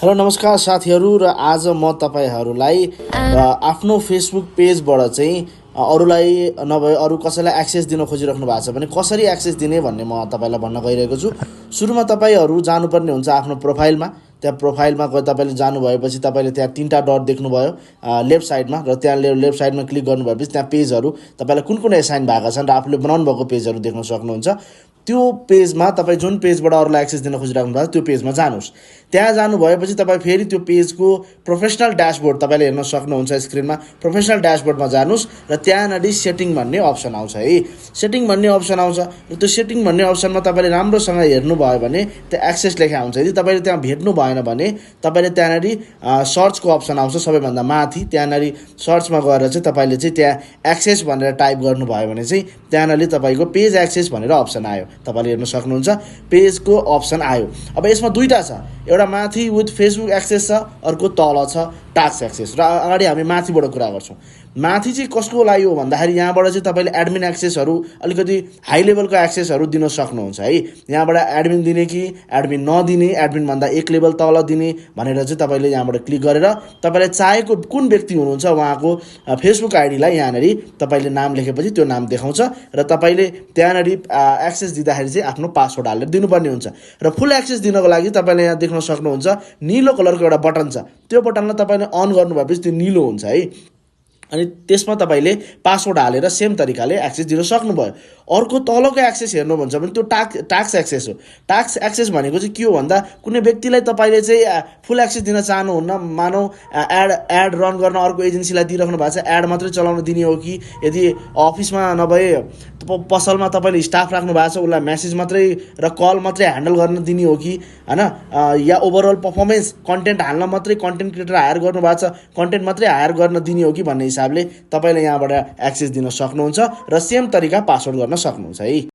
Hello नमस्कार साथीहरू र आज म तपाईहरूलाई आफ्नो फेसबुक पेजबाट चाहिँ अरूलाई नभए अरू कसैलाई एक्सेस दिन खोजिराख्नु भएको छ भने कसरी एक्सेस दिने भन्ने म तपाईलाई भन्न गइरहेको छु। सुरुमा तपाईहरू जानुपर्ने हुन्छ आफ्नो प्रोफाइलमा। त्यहाँ प्रोफाइलमा गए तपाईले जानु भएपछि तपाईले त्यहाँ तीनटा डट देख्नुभयो लेफ्ट साइडमा र त्यहाँ लेफ्ट साइडमा क्लिक गर्नु भएपछि त्यहाँ पेजहरू तपाईलाई कुन कुन एसाइन भएका छन् र आफूले बनाउनु भएको पेजहरू देख्न सक्नुहुन्छ। त्यो पेजमा तपाईँ जुन पेजबाट अरूलाई एक्सेस दिन खोजिराख्नु भएको त्यो पेजमा जानुहोस्। त्यहाँ जानु भएपछि तपाईँ फेरि त्यो पेजको प्रोफेसनल ड्यासबोर्ड तपाईँले हेर्न सक्नुहुन्छ। स्क्रिनमा प्रोफेसनल ड्यासबोर्डमा जानुहोस् र त्यहाँनिर सेटिङ भन्ने अप्सन आउँछ है। सेटिङ भन्ने अप्सन आउँछ र त्यो सेटिङ भन्ने अप्सनमा तपाईँले राम्रोसँग हेर्नुभयो भने त्यो एक्सेस लेखा हुन्छ। यदि तपाईँले त्यहाँ भेट्नु भएन भने तपाईँले त्यहाँनिर सर्चको अप्सन आउँछ सबैभन्दा माथि। त्यहाँनिर सर्चमा गएर चाहिँ तपाईँले चाहिँ त्यहाँ एक्सेस भनेर टाइप गर्नुभयो भने चाहिँ त्यहाँनिर तपाईँको पेज एक्सेस भनेर अप्सन आयो। तपाईले हेर्न सक्नुहुन्छ पेजको अप्सन आयो। अब यसमा दुईटा छ, एउटा माथि विथ फेसबुक एक्सेस छ, अर्को तल छ टास्क एक्सेस। र अगाडि हामी माथिबाट कुरा गर्छौँ। माथि चाहिँ कसको लागि हो भन्दाखेरि यहाँबाट चाहिँ तपाईँले एडमिन एक्सेसहरू अलिकति हाई लेभलको एक्सेसहरू दिन सक्नुहुन्छ है। यहाँबाट एडमिन दिने कि एडमिन नदिने, एडमिनभन्दा एक लेभल तल दिने भनेर चाहिँ तपाईँले यहाँबाट क्लिक गरेर तपाईँले चाहेको कुन व्यक्ति हुनुहुन्छ उहाँको फेसबुक आइडीलाई यहाँनिर तपाईँले नाम लेखेपछि त्यो नाम देखाउँछ र तपाईँले त्यहाँनिर एक्सेस दिँदाखेरि चाहिँ आफ्नो पासवर्ड हालेर दिनुपर्ने हुन्छ। र फुल एक्सेस दिनको लागि तपाईँले यहाँ देख्न सक्नुहुन्छ निलो कलरको एउटा बटन छ। त्यो बटनलाई तपाईँले अन गर्नु भएपछि त्यो निलो हुन्छ है। अनि त्यसमा तपाईँले पासवर्ड हालेर सेम तरिकाले एक्सेस दिन सक्नुभयो। अर्को तलको एक्सेस हेर्नुहुन्छ भने त्यो टास्क एक्सेस हो। टास्क एक्सेस भनेको चाहिँ के हो भन्दा कुनै व्यक्तिलाई तपाईँले चाहिँ फुल एक्सेस दिन चाहनुहुन्न। मानौ एड रन गर्न अर्को एजेन्सीलाई दिइराख्नु भएको छ, एड मात्रै चलाउन दिने हो कि यदि अफिसमा नभए पसलमा तपाईँले स्टाफ राख्नु भएको छ उसलाई मेसेज मात्रै र कल मात्रै ह्यान्डल गर्न दिने हो कि हैन, या ओभरअल पर्फर्मेन्स कन्टेन्ट हाल्न मात्रै कन्टेन्ट क्रिएटर हायर गर्नु भएको छ कन्टेन्ट मात्रै हायर गर्न दिने हो कि भन्ने हिसाबले तपाईँले यहाँबाट एक्सेस दिन सक्नुहुन्छ र सेम तरिका पासवर्ड गर्न सक्नुहुन्छ है।